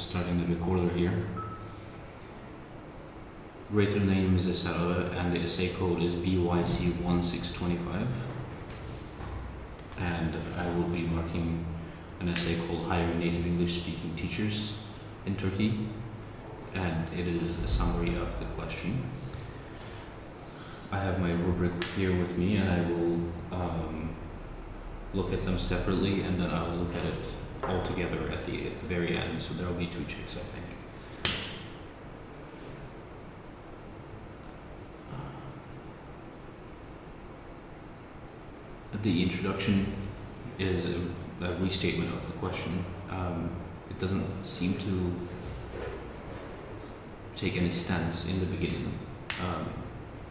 starting the recorder here. Greater name is Sarah and the essay code is BYC1625. And I will be marking an essay called Hiring Native English Speaking Teachers in Turkey. And it is a summary of the question. I have my rubric here with me and I will look at them separately and then I'll look at it all together at the very end. So there will be 2 checks, I think. The introduction is a restatement of the question. It doesn't seem to take any stance in the beginning.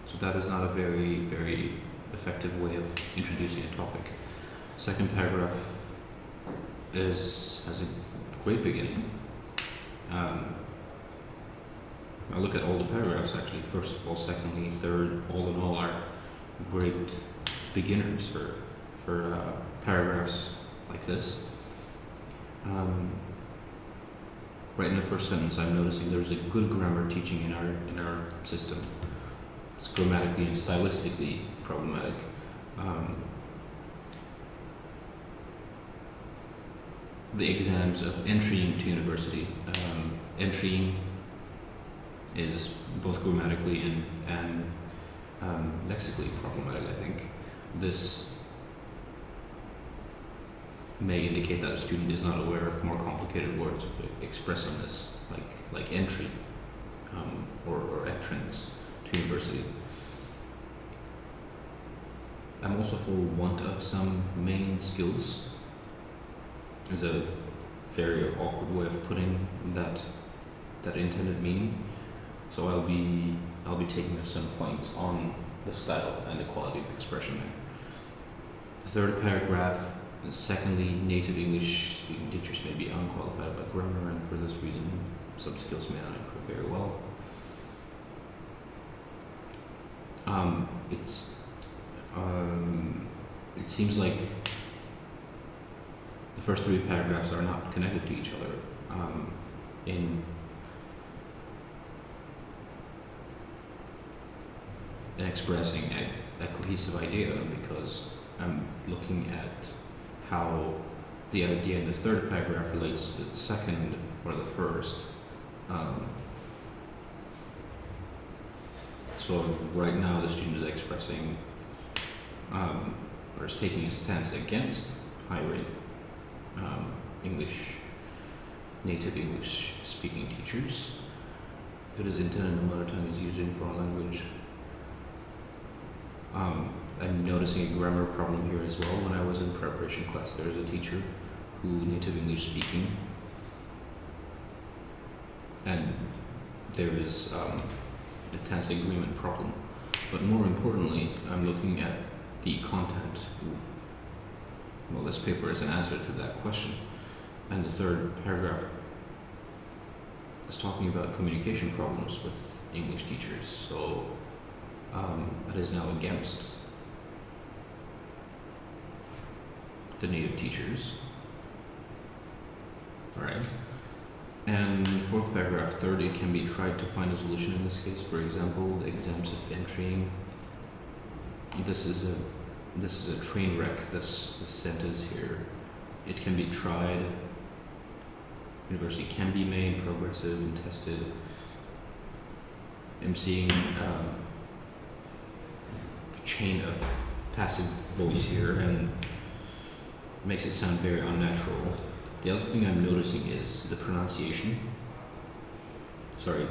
So that is not a very, very effective way of introducing a topic. Second paragraph has a great beginning. I look at all the paragraphs actually, first of all, secondly, third, all in all are great beginners for paragraphs like this. Right in the first sentence, I'm noticing there's a good grammar teaching in our system. It's grammatically and stylistically problematic. The exams of entering to university, entering is both grammatically and lexically problematic, I think. This may indicate that a student is not aware of more complicated words expressing this, like entry or entrance to university. I'm also for want of some main skills is a very awkward way of putting that intended meaning. So I'll be taking some points on the style and the quality of expression there. The third paragraph, secondly, native English speaking teachers may be unqualified by grammar, and for this reason, some skills may not improve very well. It seems like the first 3 paragraphs are not connected to each other in expressing a cohesive idea, because I'm looking at how the idea in the third paragraph relates to the second or the first. So right now the student is expressing or is taking a stance against hiring native English speaking teachers. If it is intended the mother tongue is used in foreign language. I'm noticing a grammar problem here as well. When I was in preparation class, there was a teacher who native English speaking, and there is a tense agreement problem. But more importantly, I'm looking at the content. Well, this paper is an answer to that question. And the third paragraph is talking about communication problems with English teachers. So it is now against the native teachers. Alright. And fourth paragraph, third, it can be tried to find a solution in this case. For example, the exams of entering. This is a train wreck, this sentence here. It can be tried. University can be made progressive and tested. I'm seeing chain of passive voice here, and makes it sound very unnatural. The other thing I'm noticing is the pronunciation. Sorry,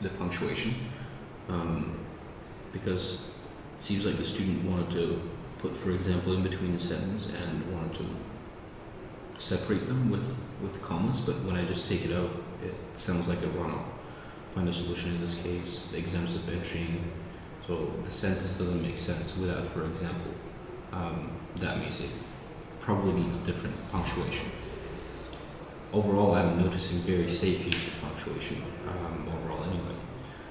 the punctuation. Because it seems like the student wanted to put, for example, in between a sentence and wanted to separate them with commas, but when I just take it out, it sounds like a run-on. Find a solution in this case, the exams of entering. So the sentence doesn't make sense without, for example. That means it probably needs different punctuation. Overall, I'm noticing very safe use of punctuation, overall anyway.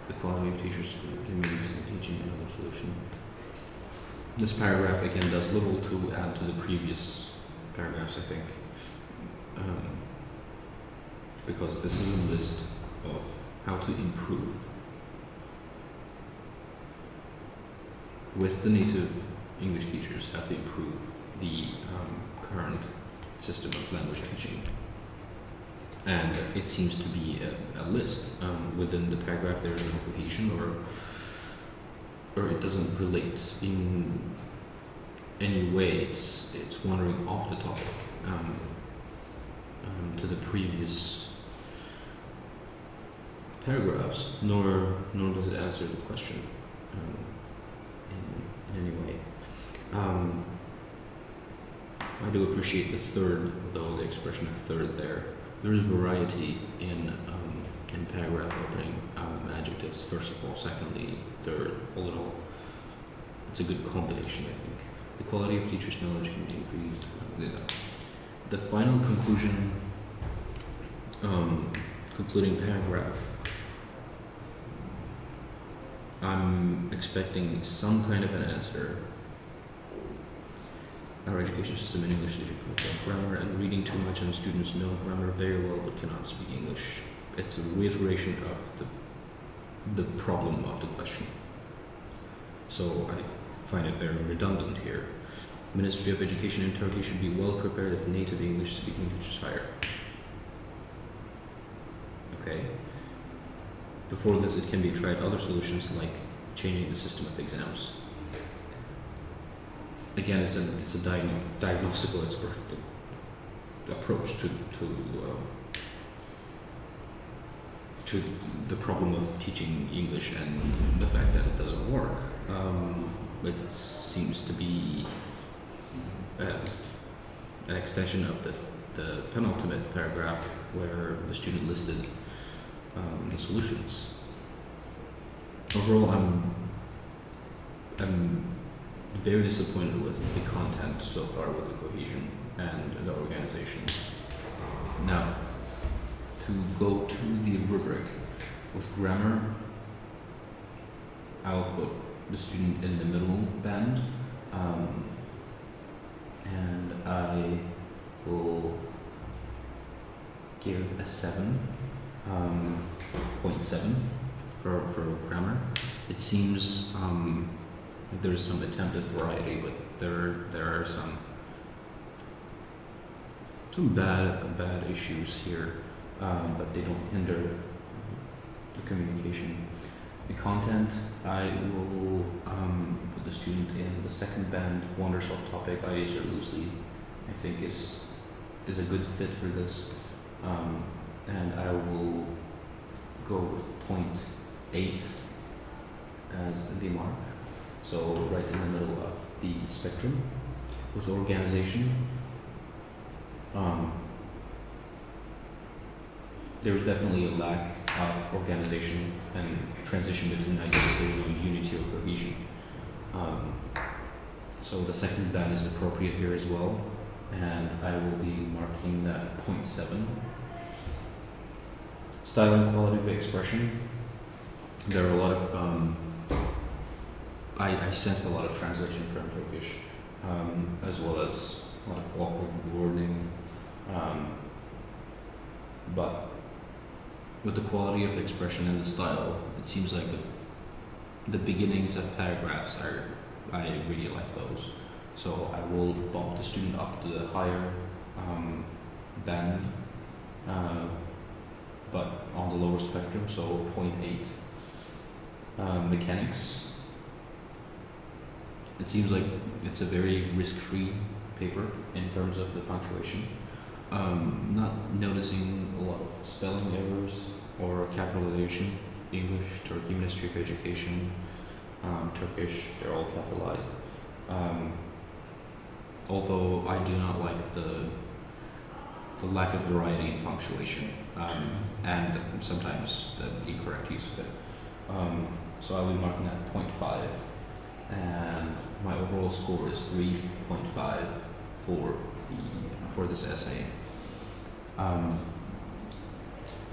The quality of teachers can be used in teaching another solution. This paragraph again does little to add to the previous paragraphs, I think. because this is a list of how to improve with the native English teachers, how to improve the current system of language teaching. And it seems to be a list. Within the paragraph there is no cohesion, or it doesn't relate in any way. It's wandering off the topic to the previous paragraphs, nor does it answer the question in any way. I do appreciate the third, though, the expression of third there. There is variety in paragraph opening adjectives, first of all. Secondly, third, all in all, it's a good combination, I think. The quality of teachers' knowledge can be increased. The final conclusion, concluding paragraph, I'm expecting some kind of an answer. Our education system in English is grammar and reading too much, and students know grammar very well but cannot speak English. It's a reiteration of the problem of the question. So I find it very redundant here. Ministry of Education in Turkey should be well prepared if native English speaking teachers hire. Okay. Before this, it can be tried other solutions like changing the system of exams. Again, it's a diagnostical expert approach to the problem of teaching English and the fact that it doesn't work. It seems to be an extension of the penultimate paragraph where the student listed the solutions. Overall, I'm very disappointed with the content so far, with the cohesion and the organization. Now, to go to the rubric with grammar, I'll put the student in the middle band, and I will give a 7.7 for grammar. It seems there's some attempt at variety, but there are some bad issues here, but they don't hinder the communication. The content, I will put the student in the second band. Wanders off topic, ideas are loosely, I think is a good fit for this, and I will go with 0.8 as the mark. So right in the middle of the spectrum. With organization, there's definitely a lack of organization and transition between ideas. There's no unity or cohesion. So the second band is appropriate here as well, and I will be marking that 0.7. Style and quality of expression. There are a lot of I sensed a lot of translation from Turkish, as well as a lot of awkward wording, but with the quality of expression and the style, it seems like the beginnings of paragraphs I really like those. So I will bump the student up to the higher band, but on the lower spectrum, so 0.8. Mechanics. It seems like it's a very risk-free paper in terms of the punctuation. Not noticing a lot of spelling errors or capitalization. English, Turkey, Ministry of Education, Turkish, they're all capitalized. Although I do not like the lack of variety in punctuation, and sometimes the incorrect use of it. So I'll be marking that 0.5, and my overall score is 3.5 for this essay.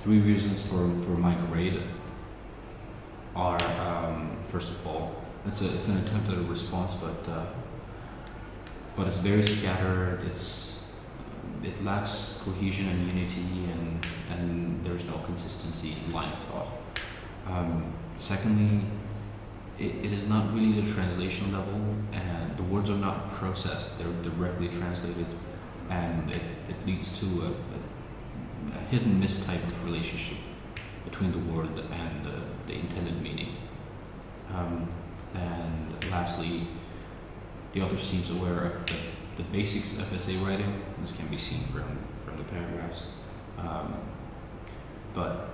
3 reasons for my grade are, first of all, it's an attempt at a response, but it's very scattered. It's it lacks cohesion and unity, and there's no consistency in line of thought. Secondly, it is not really the translation level, and the words are not processed, they're directly translated, and it leads to a hit and miss type of relationship between the word and the intended meaning. And lastly, the author seems aware of the basics of essay writing. This can be seen from the paragraphs. But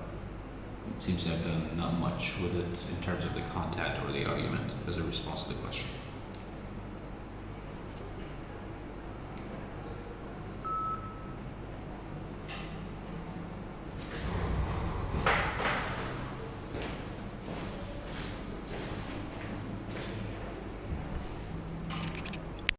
it seems to have done not much with it in terms of the content or the argument as a response to the question.